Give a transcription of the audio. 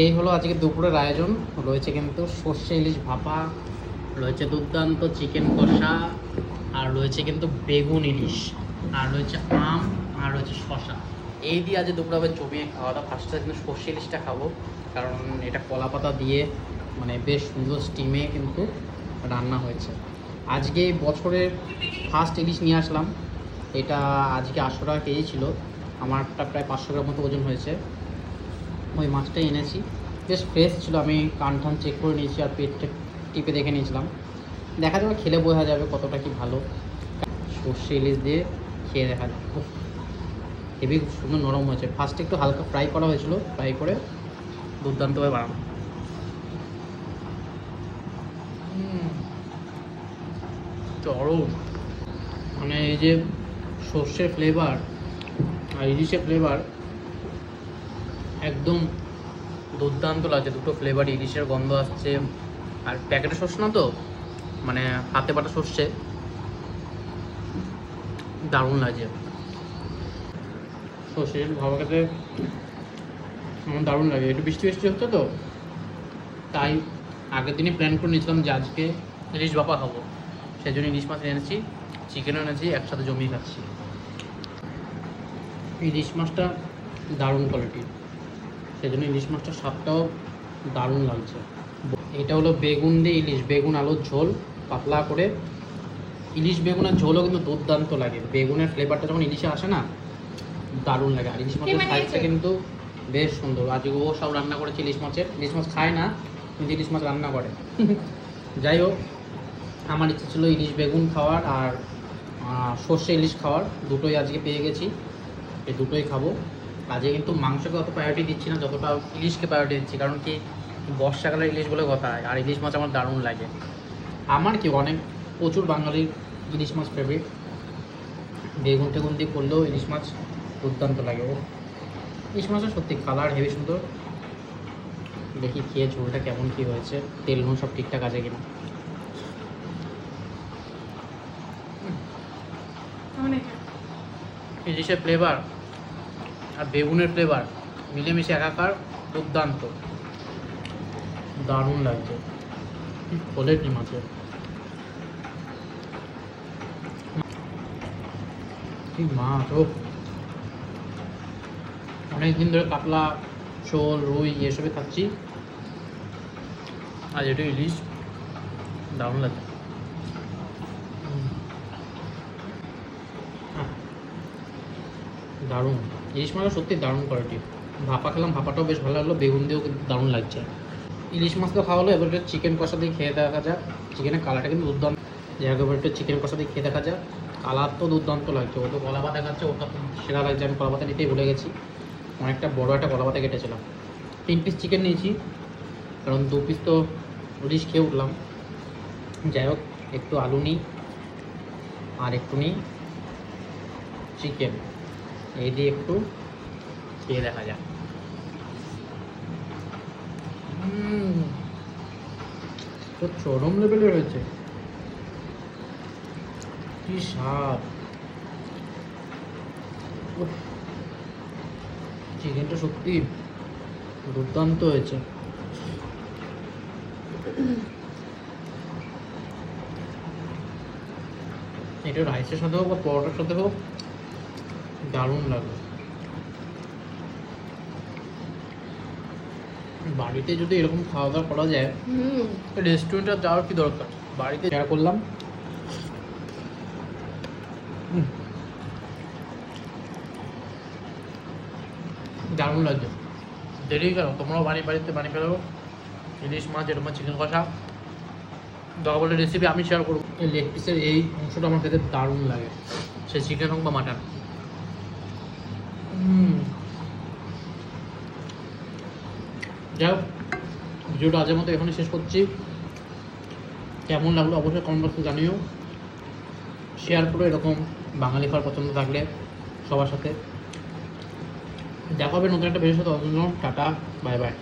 এই হলো আজকে দুপুরের আয়োজন। রয়েছে কিন্তু সর্ষে ইলিশ ভাপা, রয়েছে দুর্দান্ত চিকেন কষা, আর রয়েছে কিন্তু বেগুন ইলিশ, আর রয়েছে আম, আর রয়েছে শশা। এই দিয়ে আজ দুপুরে আবার জমিয়ে খাওয়া দাওয়া। ফার্স্টে কিন্তু সর্ষে ইলিশটা খাবো, কারণ এটা কলা পাতা দিয়ে মানে বেশ সুন্দর স্টিমে কিন্তু রান্না হয়েছে। আজকে বছরের ফার্স্ট ইলিশ নিয়ে আসলাম। এটা আজকে 800 টাকা কেজি ছিল। আমারটা প্রায় 500 গ্রাম মতো ওজন হয়েছে। ওই মাছটাই এনেছি, বেশ ফ্রেশ ছিল। আমি কান টান চেক করে নিয়েছি আর পেটটা টিপে দেখে নিয়েছিলাম। দেখা যাবে, খেলে বোঝা যাবে কতটা কি ভালো। সর্ষে ইলিশ দিয়ে খেয়ে দেখা যাবে। হেভি সুন্দর নরম হয়েছে। ফার্স্টে একটু হালকা ফ্রাই করা হয়েছিল, ফ্রাই করে দুর্দান্তভাবে বানানো। চরম, মানে এই যে সর্ষের ফ্লেভার আর ইলিশের ফ্লেভার একদম দুর্দান্ত লাগছে। দুটো ফ্লেভার, ইলিশের গন্ধ আসছে আর প্যাকেটের সর্ষে না তো, মানে হাতে বাটা সর্ষে, দারুণ লাগছে। সর্ষে ভাবা খেতে আমার দারুণ লাগে। একটু বৃষ্টি বৃষ্টি হচ্ছে তো, তাই আগের দিনে প্ল্যান করে নিয়েছিলাম যে আজকে ইলিশ ভাপা খাবো। সেই জন্য ইলিশ মাছ এনেছি, চিকেনও এনেছি, একসাথে জমিয়ে খাচ্ছি। ইলিশ মাছটা দারুণ কোয়ালিটির, সেই জন্য ইলিশ মাছটার স্বাদটাও দারুণ লাগছে। এটা হলো বেগুন দিয়ে ইলিশ, বেগুন আলুর ঝোল পাতলা করে। ইলিশ বেগুনের ঝোলও কিন্তু দুর্দান্ত লাগে। বেগুনের ফ্লেভারটা যখন ইলিশে আসে না, দারুণ লাগে। আর ইলিশ মাছের সাইজটা কিন্তু বেশ সুন্দর। আজকে ও সব রান্না করেছে ইলিশ মাছের। ইলিশ মাছ খায় না, কিন্তু ইলিশ মাছ রান্না করে। যাই হোক, আমার ইচ্ছে ছিল ইলিশ বেগুন খাওয়ার আর সর্ষে ইলিশ খাওয়ার। দুটোই আজকে পেয়ে গেছি, এই দুটোই খাবো। আজকে কিন্তু মাংসকে অত প্রায়োরিটি দিচ্ছি না, যতটা ইলিশকে প্রায়োরিটি দিচ্ছি। কারণ কি, বর্ষাকালের ইলিশ বলে কথা, আর ইলিশ মাছ আমার দারুণ লাগে। আমার কি, অনেক প্রচুর বাঙালির ইলিশ মাছ ফেভারিট। বেগুন টেগুন দিয়ে করলেও ইলিশ মাছ দুর্দান্ত লাগে। ও ইলিশ মাছের সত্যি কালার হেভি সুন্দর। দেখি খেয়ে ঝোলটা কেমন কী হয়েছে, তেল নুন সব ঠিকঠাক আছে কিনা। ইলিশের ফ্লেভার আর বেগুনের ফ্লেভার মিলেমিশে একাকার, দুর্দান্ত, দারুণ লাগছে। কোয়ালিটি মাছের কি মাছ! ও অনেকদিন ধরে কাতলা, শোল, রুই এসবই খাচ্ছি, আর এটা ইলিশ, দারুণ লাগছে। দারুণ, ইলিশ মাছটা সত্যি দারুণ কোয়ালিটি। ভাপা খেলাম, ভাপাটাও বেশ ভালো লাগলো, বেগুন দিয়েও কিন্তু দারুণ লাগছে। ইলিশ মাছ তো খাওয়া হলো, এবার একটু চিকেন কষা দিয়ে খেয়ে দেখা যাক। চিকেনের কালারটা কিন্তু দুর্দান্ত। যাই হোক, এবার একটু চিকেন কষা দিয়ে খেয়ে দেখা যাক। কালার তো দুর্দান্ত লাগছে। ও তো কলা পাতা খাচ্ছে, ওটা তো সেরা লাগছে। আমি কলা পাতা নিতেই ভুলে গেছি, অনেকটা বড় একটা কলা পাতা কেটেছিলাম। 3 পিস চিকেন নিয়েছি, কারণ 2 পিস তো ইলিশ খেয়ে উঠলাম। যাই হোক, একটু আলু নিই আর একটু নিই চিকেন, এই দিয়ে একটু খেয়ে দেখা যাক। তো চরম লেভেলের হয়েছে, কি স্বাদ! চিকেনটা সত্যি দুর্দান্ত হয়েছে। এটা রাইসের সাথে হোক বা পরোটার সাথে হোক, দারুণ লাগে। বাড়িতে যদি এরকম খাওয়া দাওয়া করা যায়, রেস্টুরেন্টে যাওয়ার কি দরকার, বাড়িতে শেয়ার করলাম। দারুণ লাগছে। দেরি কেন, তোমরাও বাড়িতে বানিয়ে ফেলো ইলিশ মাছ, এরকম চিকেন কষা। দরকার বলে রেসিপি আমি শেয়ার করবো। এই লেগ পিসের এই অংশটা আমার খেতে দারুণ লাগে, সে চিকেন হোক বা মাটন। যাই হোক, ভিডিওটা আজের মতো এখানে শেষ করছি। কেমন লাগলো অবশ্যই কমেন্ট বক্সে জানিও। শেয়ার করো এরকম বাঙালি খাওয়ার পছন্দ থাকলে সবার সাথে। দেখা হবে নতুন একটা ভিডিওর সাথে। Tata, bye bye.